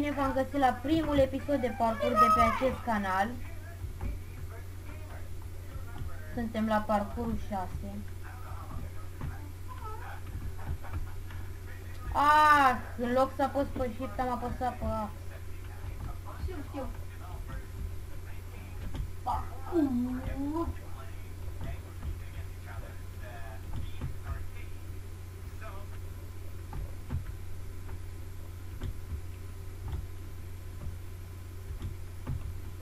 bine v-am găsit la primul episod de parcurs de pe acest canal. Suntem la parcurul 6. În loc să apăs pe shift am apăsat pe A. Știu.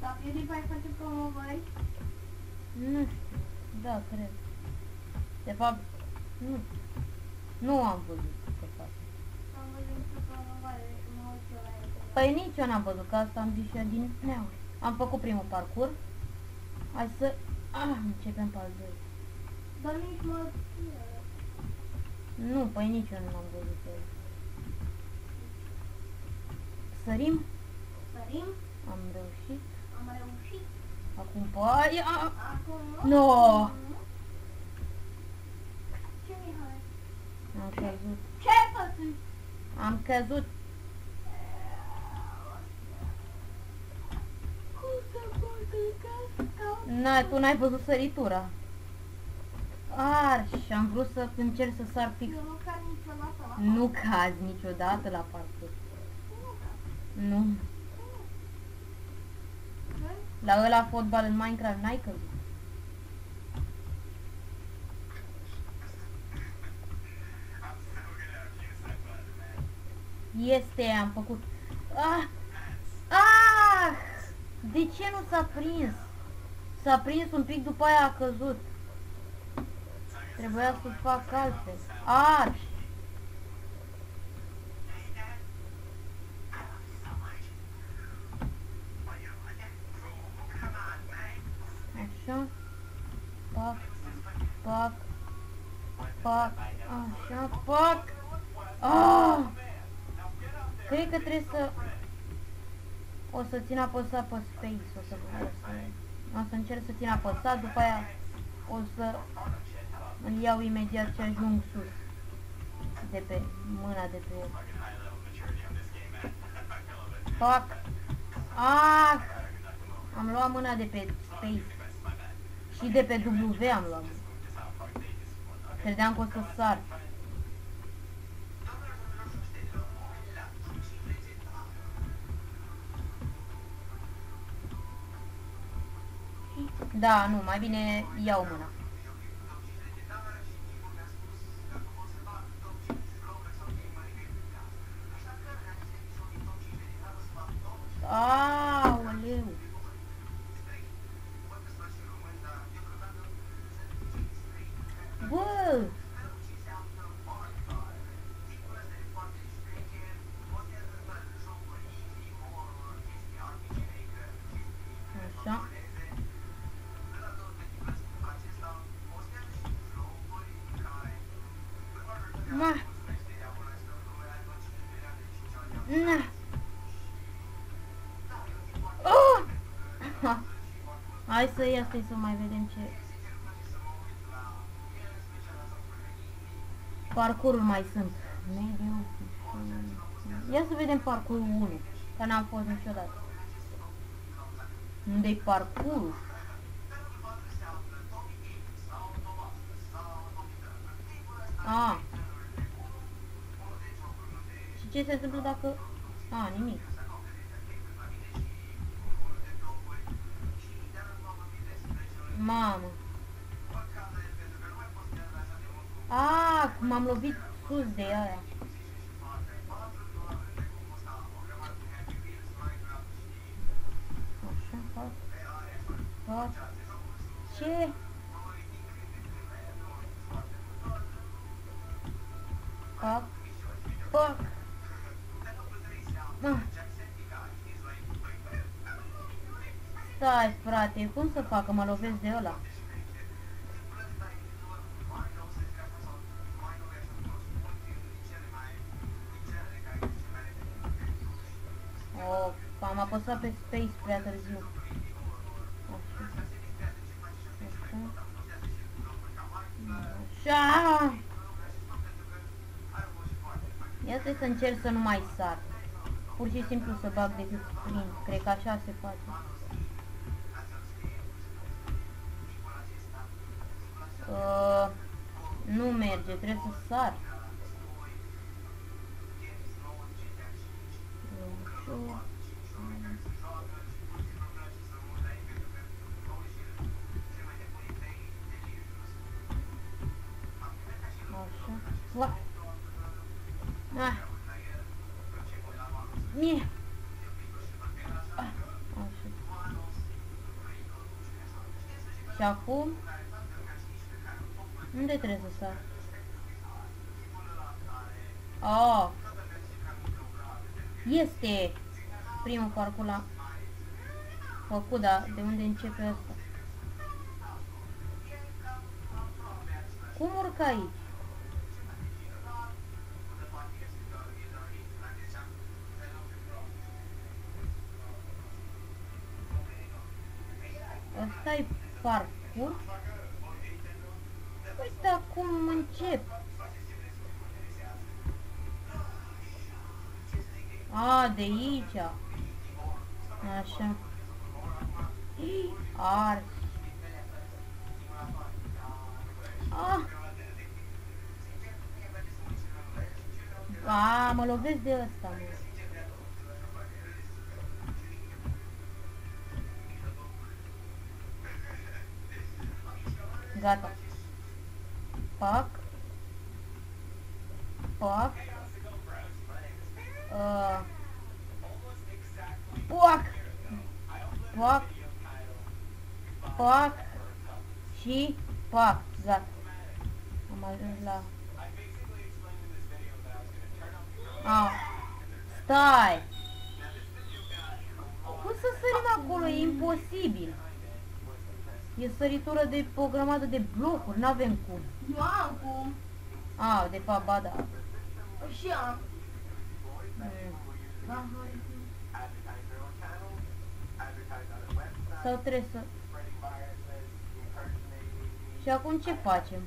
Da, PewDiePie face promovări? Nu știu. Da, cred. De fapt, nu. Nu am văzut ce face. Am văzut o promovare, mă uit eu la el. Păi nici eu n-am văzut, că asta am zis și eu din neau. Am făcut primul parcurs. Hai să... începem pe al doilea. Dar nici mă... Nu, păi nici eu nu l-am văzut pe el. Sărim? Sărim? Am reușit. Am reușit. Acum pe aia... Acum... No! Ce, Mihai? Am căzut. Ce ai făcut? Am căzut. Na, tu n-ai văzut săritura. Și am vrut să încerc să sar fix. Eu nu cad niciodată la Nu cazi niciodată la parcurs. Nu. La ăla fotbal în Minecraft n-ai căzut. Este, am făcut. De ce nu s-a prins? S-a prins un pic, după aia a căzut. Trebuia să fac altfel. Așa. Pac. Pac. Pac. Așa. Pac. Cred că trebuie să... O să țin apăsat pe space. O să încerc să țin apăsat, după aia o să îl iau imediat și ajung sus. De pe mâna de pe el. Pac. Am luat mâna de pe space. Și de pe W am luat. Credeam că o să sar. Da, nu, mai bine iau mâna. Aoleu! Bă! Așa. Hai să ia să mai vedem ce parcururi mai sunt. Mediu. Ia să vedem parcurul 1, că n-am fost niciodată. Unde-i parcurul? Și ce se întâmplă dacă... nimic. Mamă. M-am lovit sus de aia. Așa, fac. Ce? Fac. Stai, frate, cum să fac, că mă lovesc de ăla? Am apăsat pe space prea târziu. Așa. Ia să încerc să nu mai sar. pur și simplu să bag decât să prind. Cred că așa se face. Nu merge, trebuie să sar. Așa. Ua. Ah. Mie. Ah. Așa. Și acum unde trebuie să sar? Oh. Este primul parcurs la făcut, dar de unde începe asta? Cum urc aici? Ăsta-i parcurs? Uite acum încep. A, de aici. Așa. Ars. Ah. A, mă lovesc de ăsta, mă. Gata. Pac. Pac. Pac. Pac. Pac. Și pac. Gata. Am ajuns la... Ah. Stai. Cum să sărim acolo? E imposibil. E săritură de o grămadă de blocuri, n-avem cum. Nu am cum. A, de fapt, ba da. Și am. Sau trebuie să... Și acum ce facem?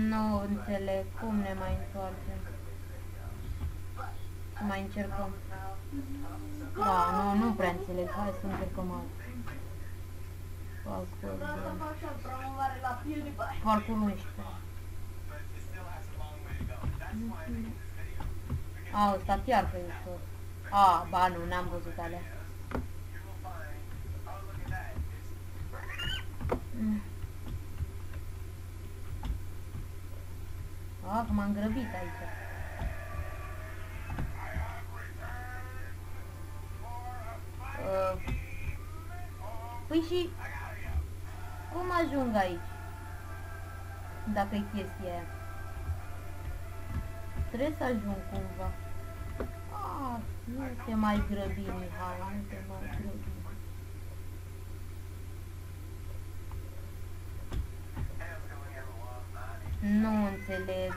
Nu înțeleg cum ne mai întoarcem. Să mai încercăm. Da, nu prea înțeleg. Hai să încercăm altul. Parcurs 11. A, ăsta chiar că e ușor. A, ba nu, n-am văzut alea. A, că m-am grăbit aici. Păi și cum ajung aici? Dacă-i chestia aia. Trebuie să ajung cumva. Ah, nu te mai grăbi, Mihai, nu te mai grăbi. Nu înțeleg.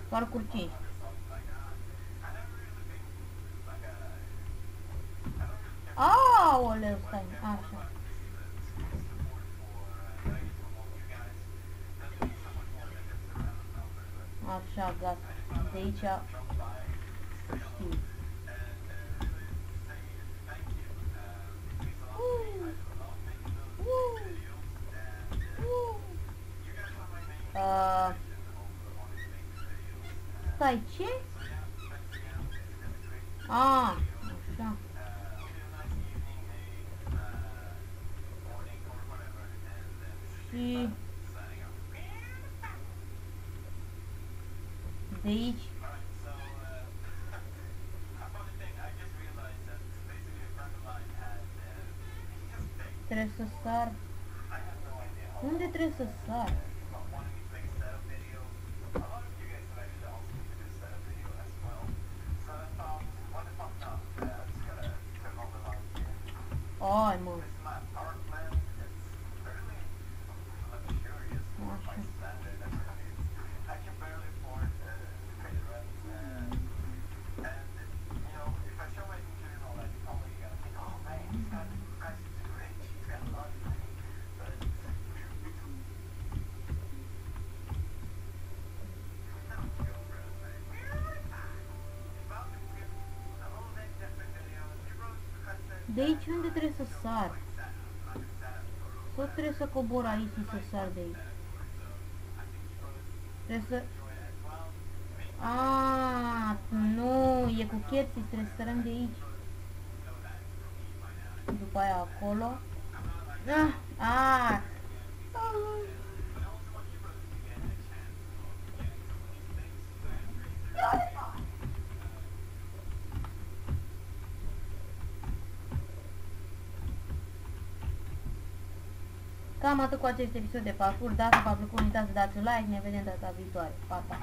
Parcurs 5. Aoleu, stai, așa. Așa, gata. De aici știu. Stai, ce? A, așa. Și de aici trebuie să sar. Unde trebuie să sar? Ai, mă. Așa. De aici unde trebuie să sar? Sau trebuie să cobor aici și să sar de aici? Trebuie să... Aaaa, nu, e cu Kersis, trebuie să sărăm de aici. După aia acolo. Ah! Cam atât cu acest episod de parcurs. Dacă v-a plăcut, nu uitați să dați un like. Ne vedem data viitoare. Pa, pa!